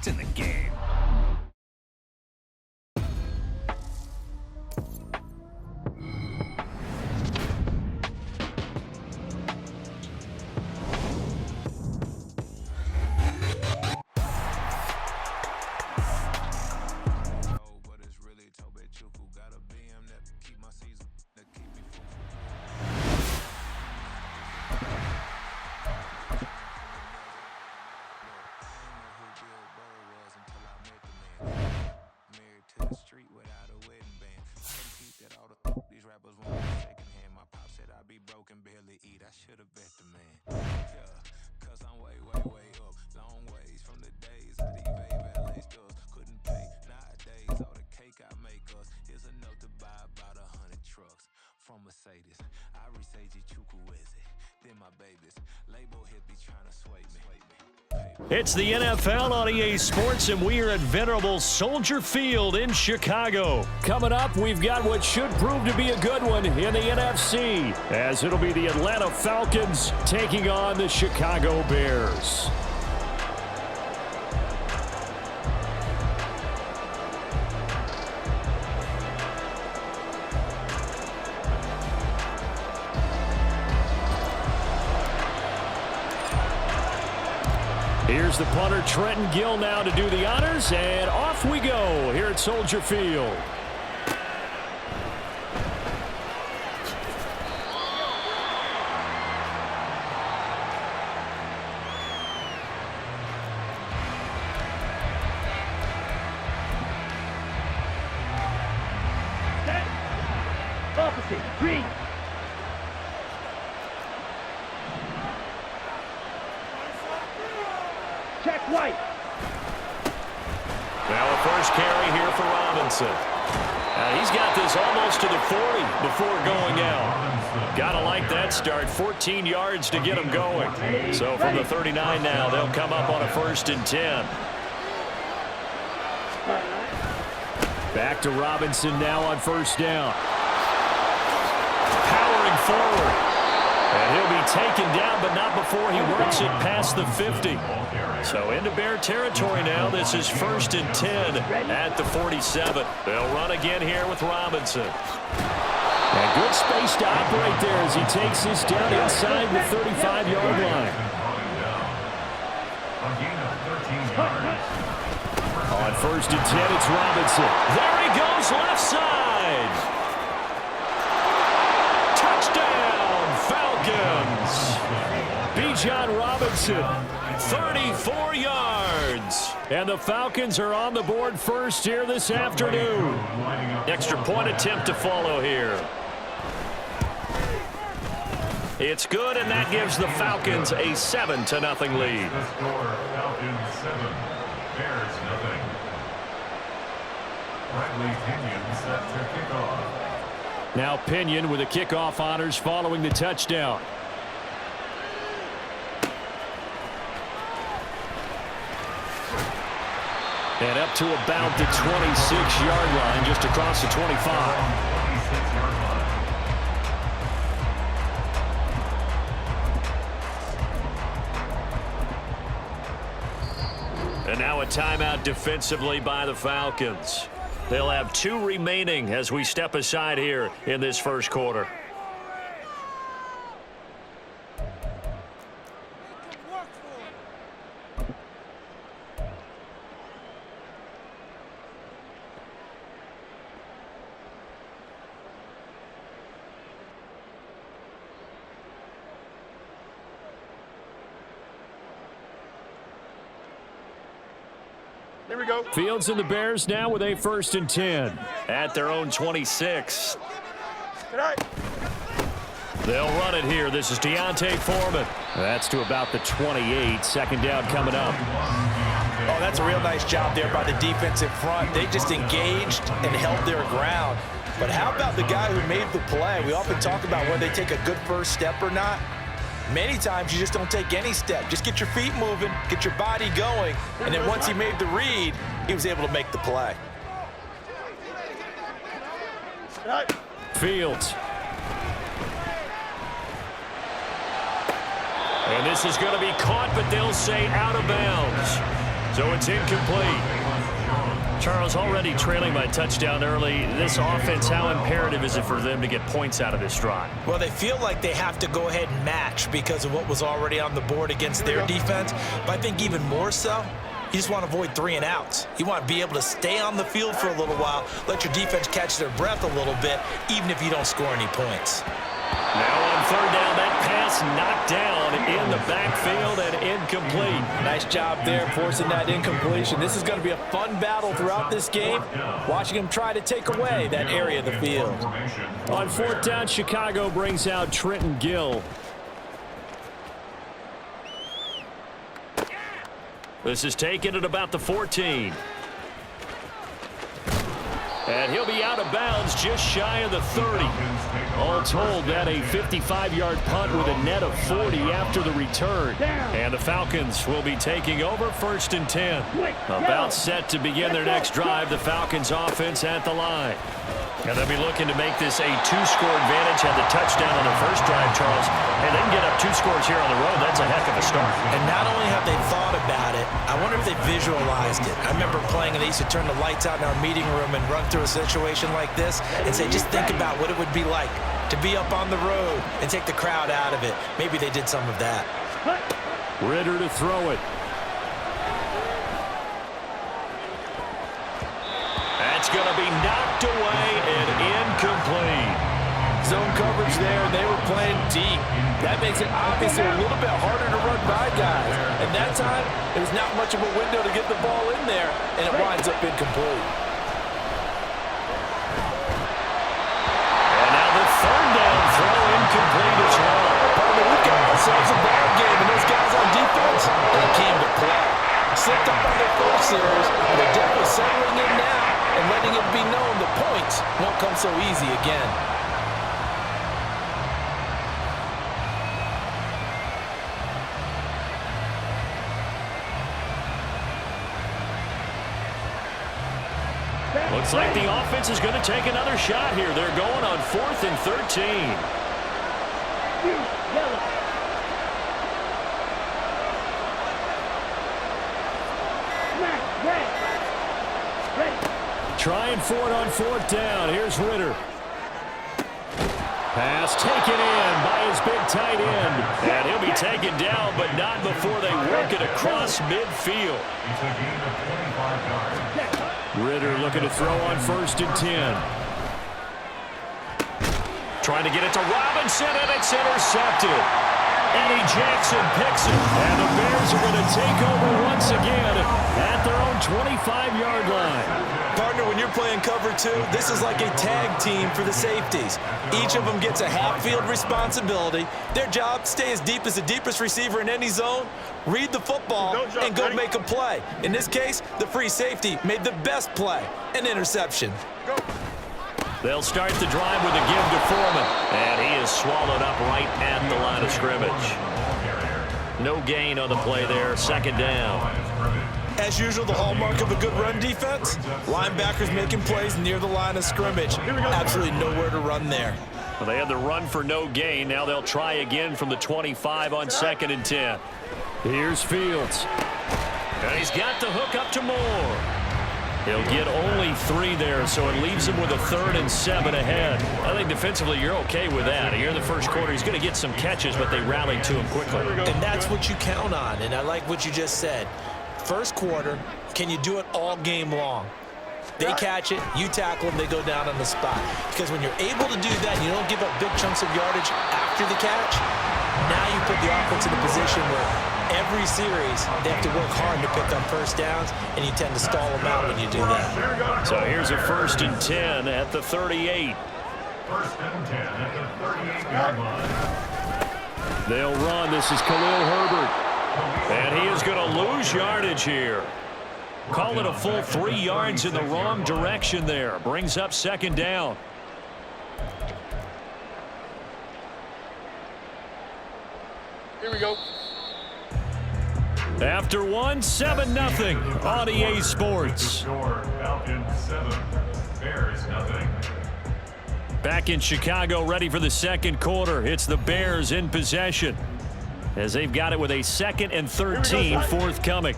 It's in the game. It's the NFL on EA Sports, and we are at venerable Soldier Field in Chicago. Coming up, we've got what should prove to be a good one in the NFC, as it'll be the Atlanta Falcons taking on the Chicago Bears. Here's the punter, Trenton Gill, now to do the honors, and off we go here at Soldier Field. Opposite, green. Check white. Now a first carry here for Robinson. He's got this almost to the 40 before going out. Gotta like that start. 14 yards to get him going. So from the 39 now, they'll come up on a 1st and 10. Back to Robinson now on 1st down. Powering forward. And he'll be taken down, but not before he works it past the 50. So into Bear territory now. This is 1st and 10 at the 47. They'll run again here with Robinson. And good space to operate there as he takes this down inside the 35-yard line. On 1st and 10, it's Robinson. There he goes, left side. Touchdown, Falcons. Bijan Robinson, 34 yards. And the Falcons are on the board first here this afternoon. Extra point attempt to follow here. It's good, and that gives the Falcons a 7-0 lead. Falcons 7, Bears 0. Bradley Pinion set to kick off. Now Pinion with the kickoff honors following the touchdown. And up to about the 26-yard line, just across the 25. And now a timeout defensively by the Falcons. They'll have 2 remaining as we step aside here in this first quarter. Here we go. Fields and the Bears now with a 1st and 10 at their own 26. Good night. They'll run it here. This is Deontay Foreman. That's to about the 28. 2nd down coming up. Oh, that's a real nice job there by the defensive front. They just engaged and held their ground. But how about the guy who made the play? We often talk about whether they take a good first step or not. Many times you just don't take any step. Just get your feet moving, get your body going, and then once he made the read, he was able to make the play. Fields. And this is going to be caught, but they'll say out of bounds. So it's incomplete. Charles, already trailing by touchdown early. This offense, how imperative is it for them to get points out of this drive? Well, they feel like they have to go ahead and match because of what was already on the board against their defense. But I think even more so, you just want to avoid 3 and outs. You want to be able to stay on the field for a little while, let your defense catch their breath a little bit, even if you don't score any points. Now on third down, that pass knocked down in the backfield and incomplete. Nice job there forcing that incompletion. This is going to be a fun battle throughout this game, watching him try to take away that area of the field. On fourth down, Chicago brings out Trenton Gill. This is taken at about the 14. And he'll be out of bounds just shy of the 30. All told, that a 55-yard punt with a net of 40 after the return. And the Falcons will be taking over 1st and 10. About set to begin their next drive. The Falcons offense at the line. And they'll be looking to make this a 2-score advantage. Had the touchdown on their first drive, Charles. And they can get up 2 scores here on the road. That's a heck of a start. And not only have they thought about it, I wonder if they visualized it. I remember playing, and they used to turn the lights out in our meeting room and run through a situation like this and say, just think about what it would be like to be up on the road and take the crowd out of it. Maybe they did some of that. Ritter to throw it. That's going to be knocked away and incomplete. Zone coverage there, and they were playing deep. That makes it obviously a little bit harder to run by guys. And that time, there's not much of a window to get the ball in there, and it winds up incomplete. And now the third down throw incomplete as well. We've got ourselves a ball game, and those guys on defense, they came to play. Slipped up on their first series, and they're definitely settling in now and letting it be known the points won't come so easy again. Looks like the offense is going to take another shot here. They're going on 4th and 13. Yellow. Smack, red. Trying for it on 4th down. Here's Ritter. Pass taken in by his big tight end. And he'll be taken down, but not before they work it across midfield. It's a gain of 25 yards. Ritter looking to throw on 1st and 10. Trying to get it to Robinson, and it's intercepted. Eddie Jackson picks it, and the Bears are going to take over once again at their own 25-yard line. Partner, when you're playing cover 2, this is like a tag team for the safeties. Each of them gets a half-field responsibility. Their job, stay as deep as the deepest receiver in any zone, read the football, and go make a play. In this case, the free safety made the best play, an interception. They'll start the drive with a give to Foreman, and he is swallowed up right at the line of scrimmage. No gain on the play there, 2nd down. As usual, the hallmark of a good run defense, linebackers making plays near the line of scrimmage. Absolutely nowhere to run there. Well, they had the run for no gain. Now they'll try again from the 25 on 2nd and 10. Here's Fields. And he's got the hook up to Moore. He'll get only 3 there, so it leaves him with a 3rd and 7 ahead. I think defensively you're okay with that. Here in the first quarter, he's going to get some catches, but they rallied to him quickly. And that's what you count on, and I like what you just said. First quarter, can you do it all game long? They catch it, you tackle them, they go down on the spot. Because when you're able to do that, you don't give up big chunks of yardage after the catch, now you put the offense in a position where every series they have to work hard to pick up first downs, and you tend to stall them out when you do that. So here's a 1st and 10 at the 38. 1st and 10 at the 38-yard line. They'll run. This is Khalil Herbert. And he is going to lose yardage here. Call it a full 3 yards in the wrong direction there. Brings up 2nd down. Here we go. After one, 7-0 on EA Sports. Score, Falcons 7, Bears nothing. Back in Chicago, ready for the second quarter. It's the Bears in possession, as they've got it with a 2nd and 13 forthcoming.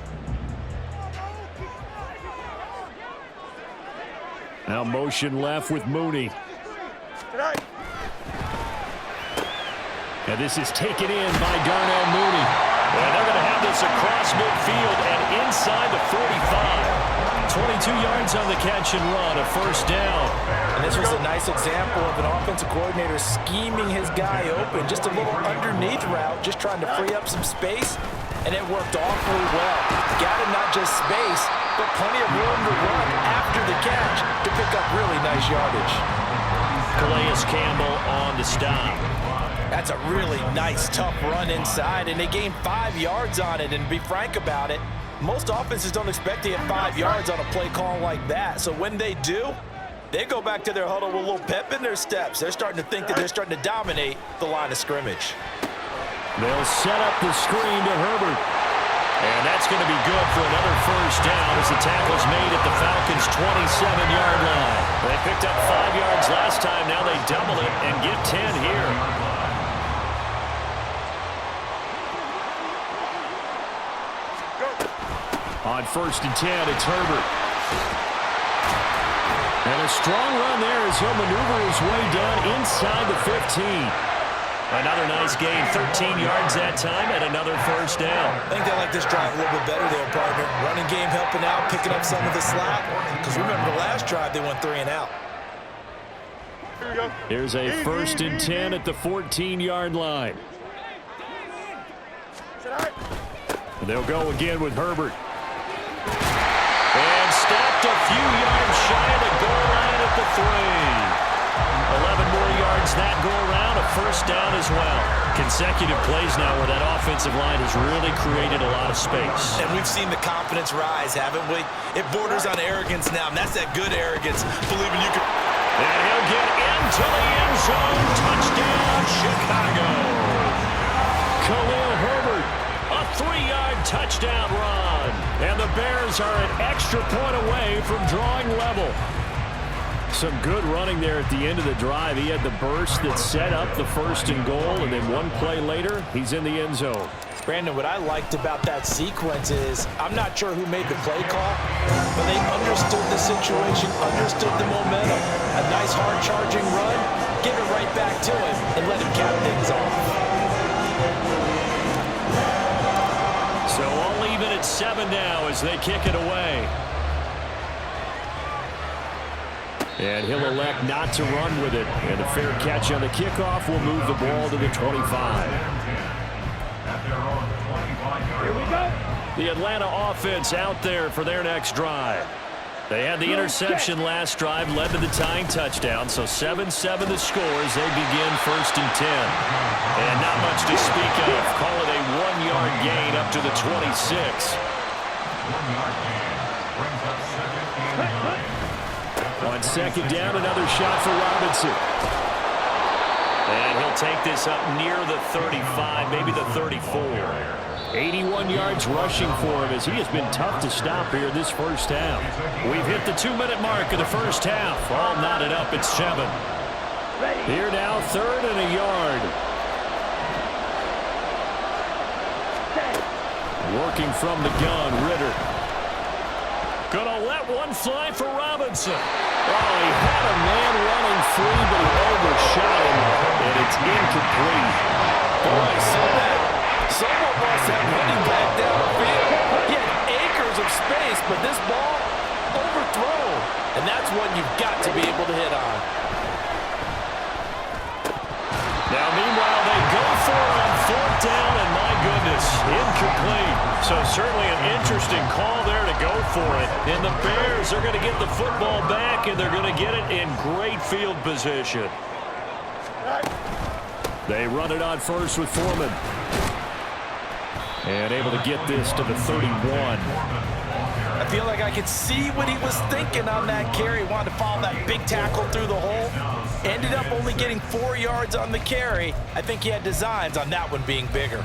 Now motion left with Mooney. And this is taken in by Darnell Mooney. And they're going to have this across midfield and inside the 45. 22 yards on the catch and run, a first down. And this was a nice example of an offensive coordinator scheming his guy open. Just a little underneath route, just trying to free up some space, and it worked awfully well. Got him not just space, but plenty of room to run after the catch to pick up really nice yardage. Calais Campbell on the stop. That's a really nice, tough run inside, and they gained 5 yards on it. And to be frank about it, most offenses don't expect to get 5 yards on a play call like that. So when they do, they go back to their huddle with a little pep in their steps. They're starting to think that they're starting to dominate the line of scrimmage. They'll set up the screen to Herbert. And that's going to be good for another first down as the tackle's made at the Falcons' 27-yard line. They picked up 5 yards last time. Now they double it and get 10 here. On 1st and 10, it's Herbert. And a strong run there as he'll maneuver his way down inside the 15. Another nice gain, 13 yards that time, and another first down. I think they like this drive a little bit better there, partner. Running game helping out, picking up some of the slack. Because remember the last drive, they went 3 and out. Here we go. Here's a 1st and 10 at the 14-yard line. They'll go again with Herbert. And stopped a few yards shy of the goal line at the 3. 11 more yards that go around, a first down as well. Consecutive plays now where that offensive line has really created a lot of space. And we've seen the confidence rise, haven't we? It borders on arrogance now, and that's that good arrogance, believing you can. And he'll get into the end zone. Touchdown, Chicago. Khalil Herbert, a 3-yard touchdown run. And the Bears are an extra point away from drawing level. Some good running there at the end of the drive. He had the burst that set up the 1st and goal, and then one play later, he's in the end zone. Brandon, what I liked about that sequence is I'm not sure who made the play call, but they understood the situation, understood the momentum. A nice hard-charging run, give it right back to him, and let him cap things off. So all even at 7 now as they kick it away. And he'll elect not to run with it. And a fair catch on the kickoff will move the ball to the 25. Here we go. The Atlanta offense out there for their next drive. They had the interception last drive, led to the tying touchdown. So 7-7 the score as they begin 1st and 10. And not much to speak of. Call it a 1-yard gain up to the 26. On 2nd down, another shot for Robinson. And he'll take this up near the 35, maybe the 34. 81 yards rushing for him as he has been tough to stop here this first half. We've hit the 2-minute mark of the first half. All knotted up at 7. Here now, 3rd and a yard. Working from the gun, Ritter. Gonna let one fly for Robinson. Oh, he had a man running free, but he overshot him, and it's incomplete. Boy, someone must have running back downfield. He had acres of space, but this ball overthrown. And that's one you've got to be able to hit on. Now, meanwhile, they go for it on 4th down, and my goodness, incomplete. So certainly an interesting call there to go for it. And the Bears are going to get the football back, and they're going to get it in great field position. They run it on first with Foreman. And able to get this to the 31. I feel like I could see what he was thinking on that carry. Wanted to follow that big tackle through the hole. Ended up only getting 4 yards on the carry. I think he had designs on that one being bigger.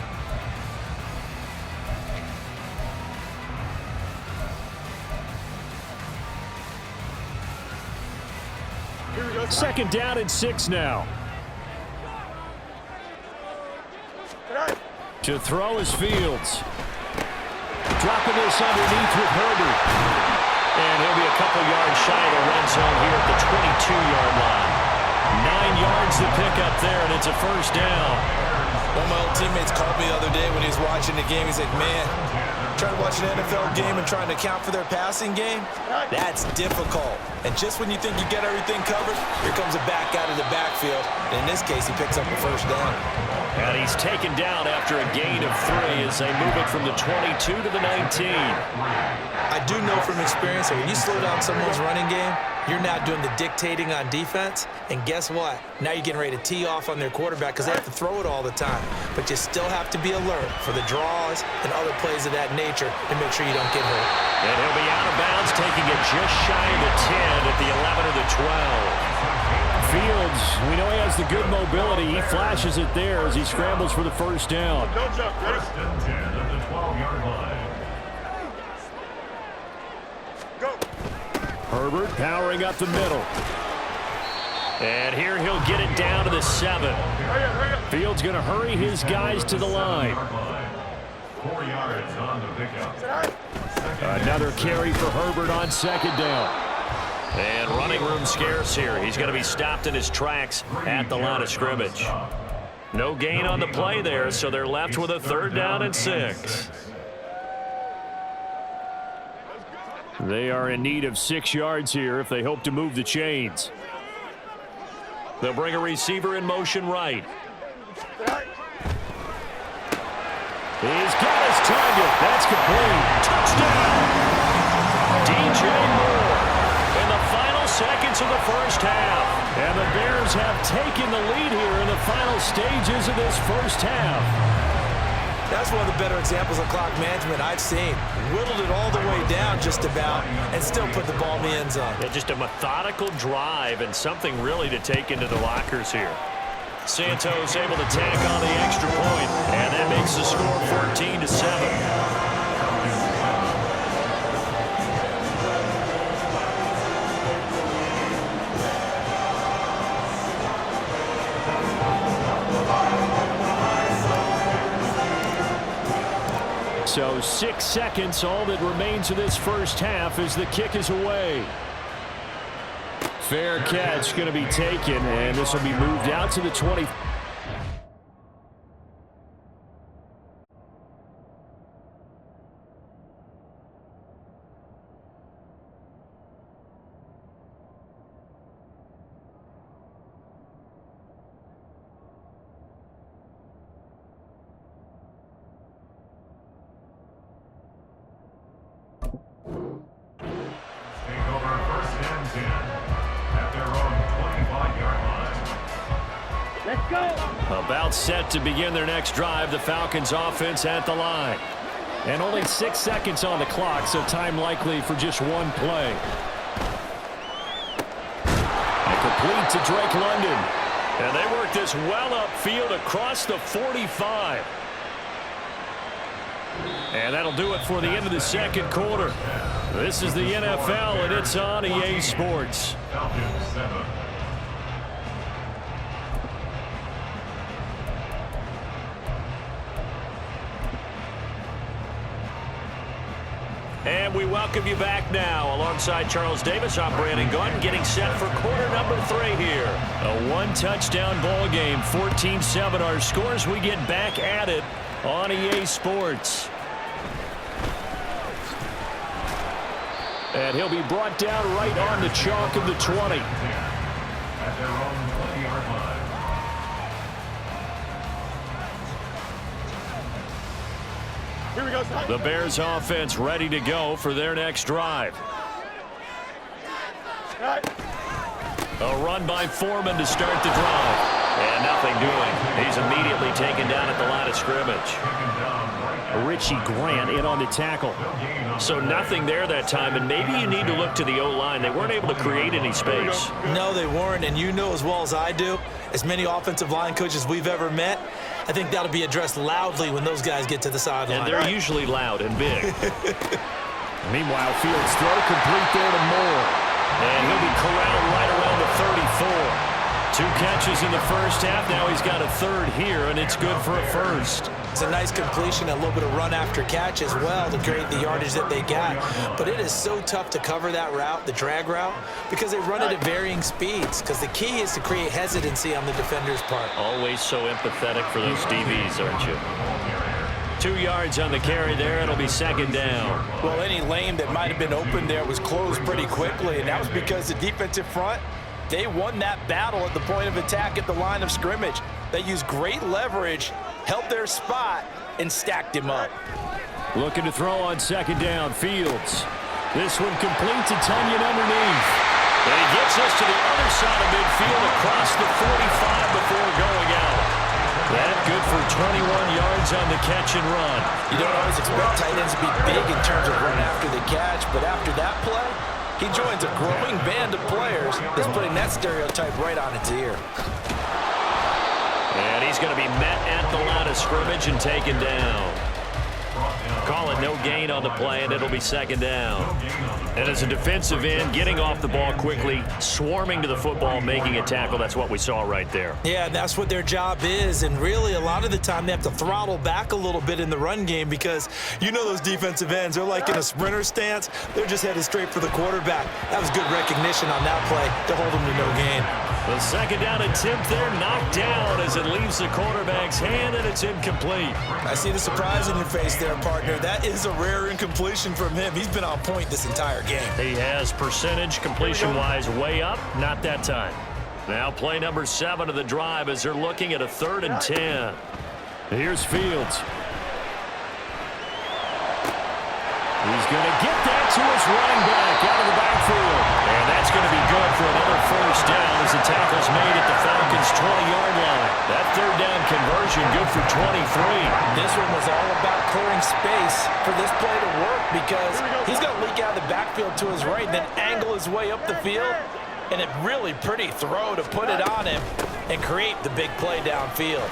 Here we go. 2nd down and 6 now. To throw is Fields. Dropping this underneath with Herbert. And he'll be a couple yards shy of the red zone here at the 22-yard line. 9 yards to pick up there, and it's a first down. One of my old teammates called me the other day when he was watching the game. He's like, man, trying to watch an NFL game and trying to account for their passing game, that's difficult. And just when you think you get everything covered, here comes a back out of the backfield. And in this case, he picks up a first down. And he's taken down after a gain of 3 as they move it from the 22 to the 19. I do know from experience that when you slow down someone's running game, you're not doing the dictating on defense. And guess what? Now you're getting ready to tee off on their quarterback because they have to throw it all the time. But you still have to be alert for the draws and other plays of that nature to make sure you don't get hurt. And he'll be out of bounds, taking it just shy of the 10 at the 11 or the 12. Fields, we know he has the good mobility. He flashes it there as he scrambles for the first down. Don't jump. Ready? First and 10 at the 12-yard line. Go. Herbert powering up the middle. And here he'll get it down to the 7. Hurry up. Fields going to hurry his guys to the line. 4 yards on the pickup. Another carry for Herbert on second down. And running room scarce here. He's going to be stopped in his tracks at the line of scrimmage. No gain on the play there, so they're left with a 3rd down and 6. They are in need of 6 yards here if they hope to move the chains. They'll bring a receiver in motion right. He's got his target. That's complete. Touchdown! DJ Moore in the final seconds of the first half. And the Bears have taken the lead here in the final stages of this first half. That's one of the better examples of clock management I've seen. Whittled it all the way down just about and still put the ball in the end zone. Yeah, just a methodical drive and something really to take into the lockers here. Santos able to tack on the extra point, and that makes the score 14-7. So 6 seconds, all that remains of this first half as the kick is away. Fair catch going to be taken, and this will be moved out to the 20. About set to begin their next drive, the Falcons offense at the line. And only 6 seconds on the clock, so time likely for just one play. And complete to Drake London. And they work this well upfield across the 45. And that'll do it for the end of the second quarter. This is the NFL, and it's on EA Sports. Falcons 7. And we welcome you back now. Alongside Charles Davis, I'm Brandon Gunn, getting set for quarter number 3 here. A one-touchdown ball game, 14-7 our scores. We get back at it on EA Sports. And he'll be brought down right on the chalk of the 20. At their own 20-yard line. Here we go. The Bears offense ready to go for their next drive. A run by Foreman to start the drive. And nothing doing. He's immediately taken down at the line of scrimmage. Richie Grant in on the tackle. So nothing there that time, and maybe you need to look to the O-line. They weren't able to create any space. No, they weren't, and you know as well as I do, as many offensive line coaches we've ever met, I think that'll be addressed loudly when those guys get to the sideline. And they're usually loud and big. Meanwhile, Fields throw complete there to Moore. And he'll be corralled right around the 34. 2 catches in the first half. Now he's got a 3rd here, and it's good for a first. It's a nice completion, a little bit of run after catch as well to create the yardage that they got. But it is so tough to cover that route, the drag route, because they run it at varying speeds. Because the key is to create hesitancy on the defender's part. Always so empathetic for those DBs, aren't you? 2 yards on the carry there. It'll be second down. Well, any lane that might have been open there was closed pretty quickly, and that was because the defensive front, they won that battle at the point of attack at the line of scrimmage. They used great leverage, held their spot, and stacked him up. Looking to throw on second down. Fields. This one complete to Tunyon underneath. And he gets us to the other side of midfield across the 45 before going out. That good for 21 yards on the catch and run. You don't always expect tight ends to be big in terms of run after the catch, but after that play, he joins a growing band of players that's putting that stereotype right on its ear. And he's going to be met at the line of scrimmage and taken down. Call it no gain on the play, and it'll be second down. And as a defensive end, getting off the ball quickly, swarming to the football, making a tackle, that's what we saw right there. Yeah, that's what their job is, and really a lot of the time they have to throttle back a little bit in the run game because you know those defensive ends, they're like in a sprinter stance. They're just headed straight for the quarterback. That was good recognition on that play to hold them to no gain. The second down attempt there knocked down as it leaves the quarterback's hand, and it's incomplete. I see the surprise in your face there, partner. That is a rare incompletion from him. He's been on point this entire game. He has percentage completion-wise way up, not that time. Now play number 7 of the drive as they're looking at a 3rd and 10. Here's Fields. He's going to get that to his running back out of the backfield. And that's going to be good for another first down as the tackle's made at the Falcons' 20-yard line. That 3rd down conversion good for 23. This one was all about clearing space for this play to work because he's going to leak out of the backfield to his right, then angle his way up the field. And a really pretty throw to put it on him and create the big play downfield.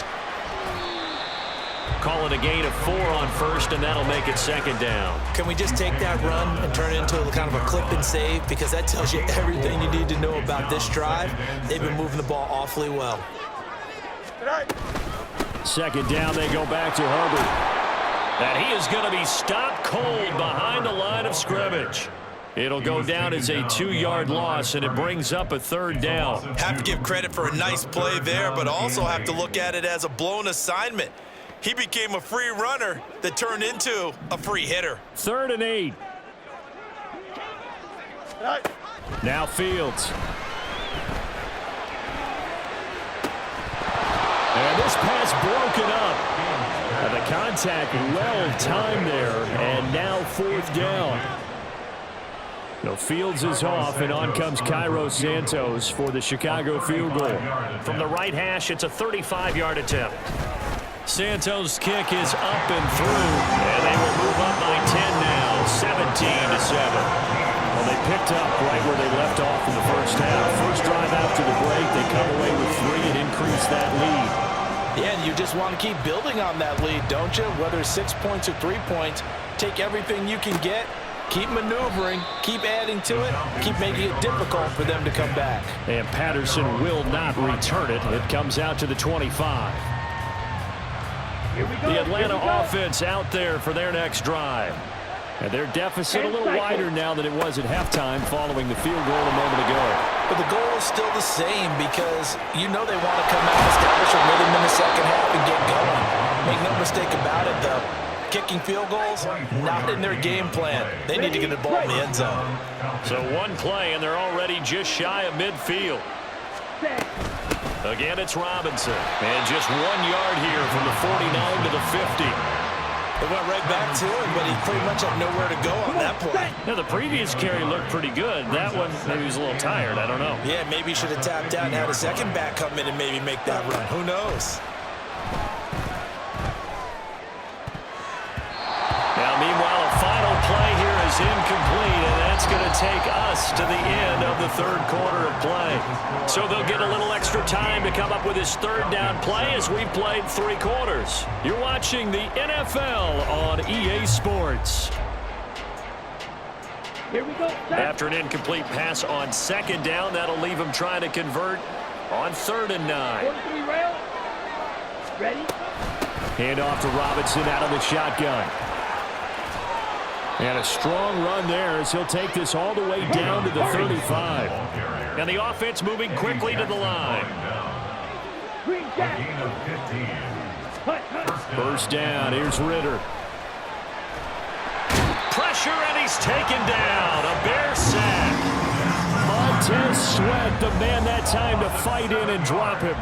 Call it a gain of 4 on first, and that'll make it second down. Can we just take that run and turn it into a kind of a clip and save? Because that tells you everything you need to know about this drive. They've been moving the ball awfully well. Second down, they go back to Herbert. And he is going to be stopped cold behind the line of scrimmage. It'll go down as a 2-yard loss, and it brings up a 3rd down. Have to give credit for a nice play there, but also have to look at it as a blown assignment. He became a free runner that turned into a free hitter. 3rd and 8. Now Fields. And this pass broken up. And the contact well timed there, and now 4th down. No, Fields is off, and on comes Cairo Santos for the Chicago field goal. From the right hash, it's a 35-yard attempt. Santos' kick is up and through, and they will move up by 10 now, 17-7. Well, they picked up right where they left off in the first half. First drive after the break, they come away with 3 and increase that lead. Yeah, and you just want to keep building on that lead, don't you? Whether 6 points or 3 points, take everything you can get, keep maneuvering, keep adding to it, keep making it difficult for them to come back. And Patterson will not return it. It comes out to the 25. The Atlanta offense out there for their next drive. And their deficit a little wider now than it was at halftime following the field goal a moment ago. But the goal is still the same because you know they want to come out, establish a rhythm in the second half, and get going. Make no mistake about it, though. Kicking field goals, not in their game plan. They need to get the ball in the end zone. So one play, and they're already just shy of midfield. Again, it's Robinson. And just 1 yard here from the 49 to the 50. They went right back to him, but he pretty much had nowhere to go on that play. Now, the previous carry looked pretty good. That one, maybe he was a little tired. I don't know. Yeah, maybe he should have tapped out and had a second back come in and maybe make that run. Who knows? Now, meanwhile, a final play here is incomplete, and that's going to take us to the end of the 3rd quarter of play. So they'll get a little extra time to come up with his 3rd down play as we've played 3 quarters. You're watching the NFL on EA Sports. Here we go. After an incomplete pass on 2nd down, that'll leave him trying to convert on 3rd and 9. 43 rail. Ready? Hand off to Robinson out of the shotgun. And a strong run there as he'll take this all the way down to the 35. And the offense moving quickly to the line. First down, here's Ritter. Pressure, and he's taken down. A Bear sack. Montez Sweat, the man that time to fight in and drop him.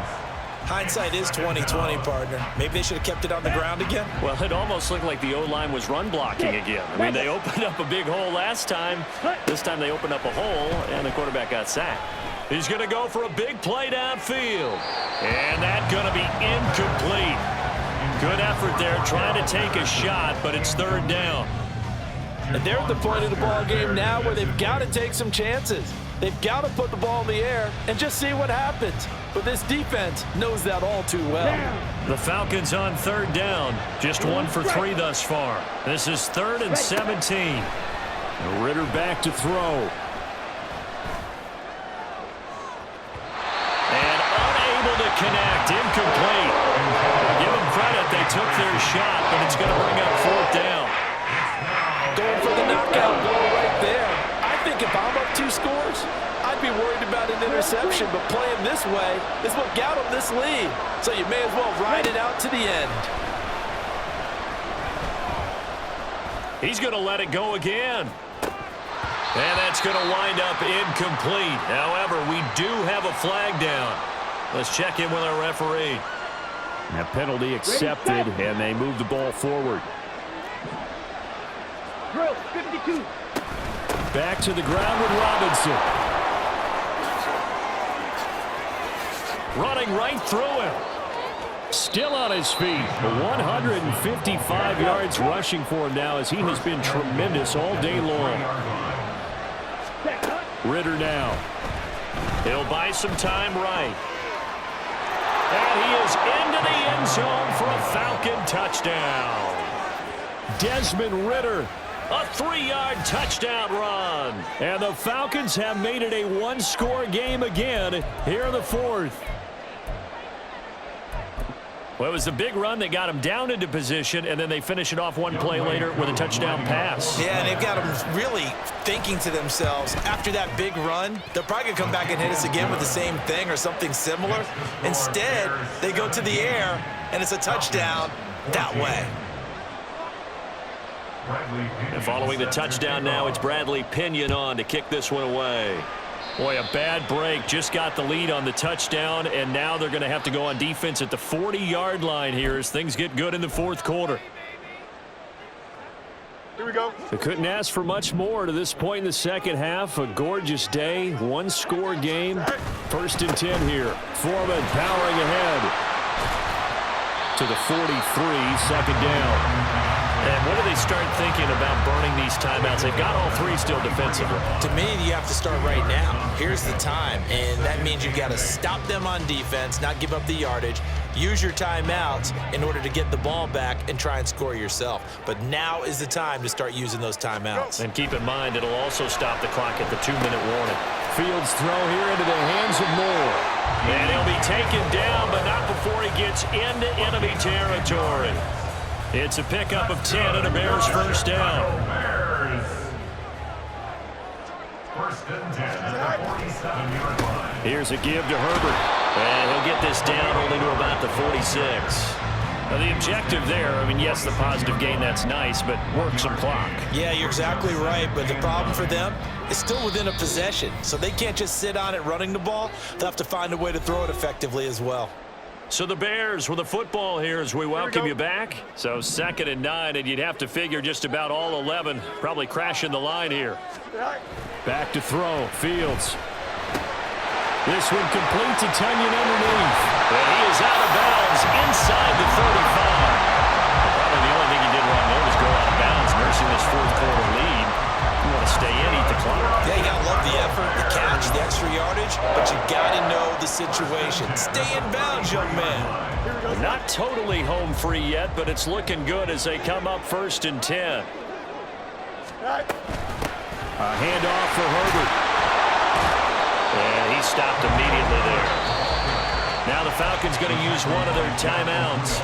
Hindsight is 20/20, partner. Maybe they should have kept it on the ground again. Well, it almost looked like the O-line was run blocking again. I mean, they opened up a big hole last time. This time they opened up a hole, and the quarterback got sacked. He's going to go for a big play downfield. And that's going to be incomplete. Good effort there, trying to take a shot, but it's third down. And they're at the point of the ball game now where they've got to take some chances. They've got to put the ball in the air and just see what happens. But this defense knows that all too well. The Falcons on third down. Just 1 for 3 thus far. This is 3rd and 17. Ritter back to throw. And unable to connect. Incomplete. Give them credit. They took their shot, but it's going to bring up 4th down. Going for the knockout goal right there. I think if I'm up 2 scores, I'd be worried about an interception, but playing this way is what got them this lead. So you may as well ride it out to the end. He's going to let it go again. And that's going to wind up incomplete. However, we do have a flag down. Let's check in with our referee. A penalty accepted, and they move the ball forward. Drill 52. Back to the ground with Robinson. Running right through him. Still on his feet. 155 yards rushing for him now as he has been tremendous all day long. Ritter now. He'll buy some time right. And he is into the end zone for a Falcon touchdown. Desmond Ritter. A 3-yard touchdown run. And the Falcons have made it a 1-score game again here in the 4th. Well, it was a big run that got them down into position, and then they finish it off 1 play later with a touchdown pass. Yeah, and they've got them really thinking to themselves, after that big run, they're probably going to come back and hit us again with the same thing or something similar. Instead, they go to the air, and it's a touchdown that way. And following the touchdown now, it's Bradley Pinion on to kick this one away. Boy, a bad break. Just got the lead on the touchdown, and now they're going to have to go on defense at the 40-yard line here as things get good in the 4th quarter. Here we go. They couldn't ask for much more to this point in the second half. A gorgeous day, 1-score game. 1st and 10 here. Foreman powering ahead to the 43, 2nd down. And what do they start thinking about burning these timeouts? They've got all 3 still defensively. To me, you have to start right now. Here's the time, and that means you've got to stop them on defense, not give up the yardage, use your timeouts in order to get the ball back and try and score yourself. But now is the time to start using those timeouts. And keep in mind, it'll also stop the clock at the 2-minute warning. Fields throw here into the hands of Moore. And he'll be taken down, but not before he gets into enemy territory. It's a pickup of 10 and a Bears first down. First and 10 at the 47-yard line. Here's a give to Herbert. And he'll get this down only to about the 46. Now the objective there, I mean, yes, the positive gain, that's nice, but work some clock. Yeah, you're exactly right, but the problem for them is still within a possession, so they can't just sit on it running the ball. They'll have to find a way to throw it effectively as well. So the Bears with the football here as we welcome you back. So 2nd and 9, and you'd have to figure just about all 11 probably crashing the line here. Back to throw, Fields. This one complete to Tunyon underneath. And he is out of bounds inside the 35. Probably the only thing he did wrong there was go out of bounds, nursing this 4th quarter lead. You want to stay in, eat the clock. Yeah, you got to love the effort, the catch, the extra yardage, but you got to know the situation. Stay in bounds, young man. Not totally home free yet, but it's looking good as they come up 1st and 10. A handoff for Herbert. And he stopped immediately there. Now the Falcons going to use one of their timeouts.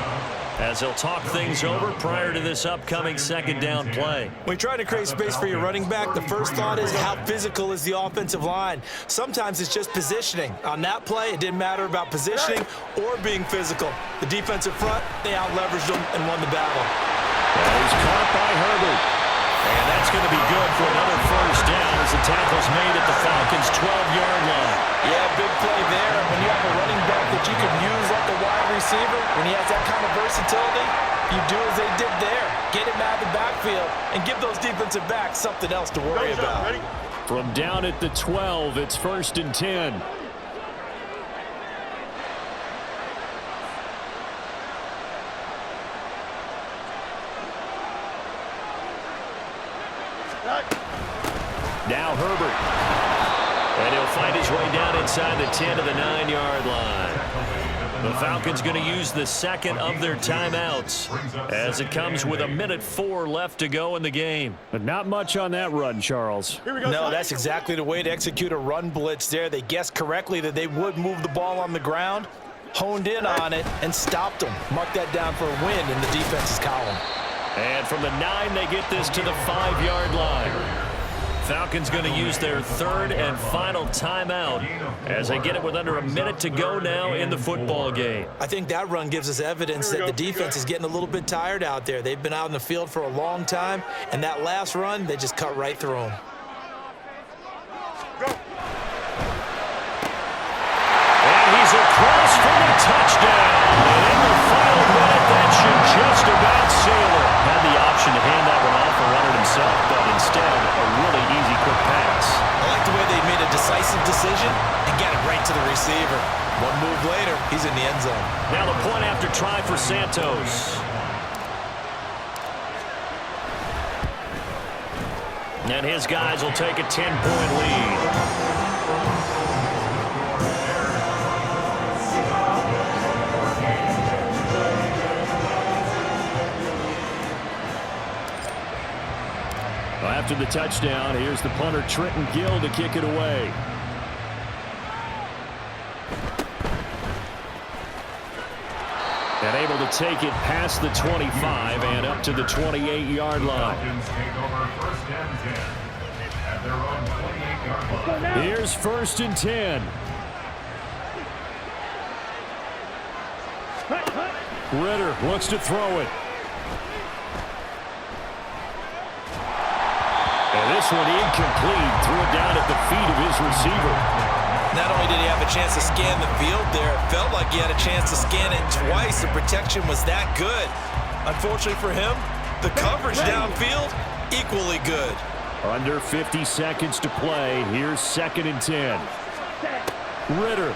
as he'll talk things over prior to this upcoming second down play. When you're trying to create space for your running back, the first thought is how physical is the offensive line. Sometimes it's just positioning. On that play, it didn't matter about positioning or being physical. The defensive front, they out-leveraged them and won the battle. And he's caught by Herbert. And that's going to be good for another first down as the tackle's made at the Falcons' 12-yard line. Yeah, big play there. When you have a running back that you can use like a wide receiver, when he has that kind of versatility, you do as they did there. Get him out of the backfield and give those defensive backs something else to worry about. From down at the 12, it's 1st and 10. Now Herbert. And he'll find his way down inside the 10 to the 9-yard line. The Falcons going to use the second of their timeouts as it comes with 1:04 left to go in the game. But not much on that run, Charles. No, that's exactly the way to execute a run blitz there. They guessed correctly that they would move the ball on the ground, honed in on it, and stopped them. Mark that down for a win in the defense's column. And from the 9, they get this to the 5-yard line. Falcons going to use their third and final timeout as they get it with under a minute to go now in the football game. I think that run gives us evidence that the defense is getting a little bit tired out there. They've been out in the field for a long time, and that last run, they just cut right through them. And he's across for the touchdown. And in the final minute, that should just about seal it. Had the option to hand that one off and run it himself, but instead, a really easy quick pass. I like the way they made a decisive decision and got it right to the receiver. One move later, he's in the end zone. Now the point after try for Santos. And his guys will take a 10-point lead. After the touchdown, here's the punter Trenton Gill to kick it away. And able to take it past the 25 and up to the 28-yard line. Here's 1st and 10. Ritter looks to throw it. And this one incomplete. Threw it down at the feet of his receiver. Not only did he have a chance to scan the field there, it felt like he had a chance to scan it twice. The protection was that good. Unfortunately for him, the coverage downfield, equally good. Under 50 seconds to play. Here's 2nd and 10. Ritter.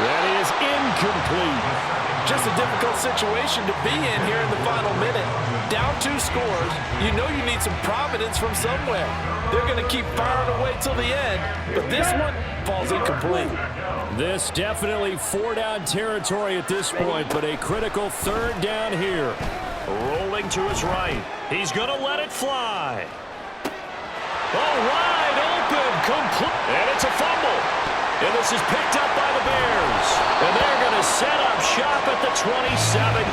That is incomplete. Just a difficult situation to be in here in the final minute. Down 2 scores, you know you need some providence from somewhere. They're going to keep firing away till the end, but this one falls incomplete. This definitely 4-down territory at this point, but a critical 3rd down here. Rolling to his right. He's going to let it fly. Oh, wide open, complete. And it's a fumble. And this is picked up by the Bears. And they're going to set up shop at the 27.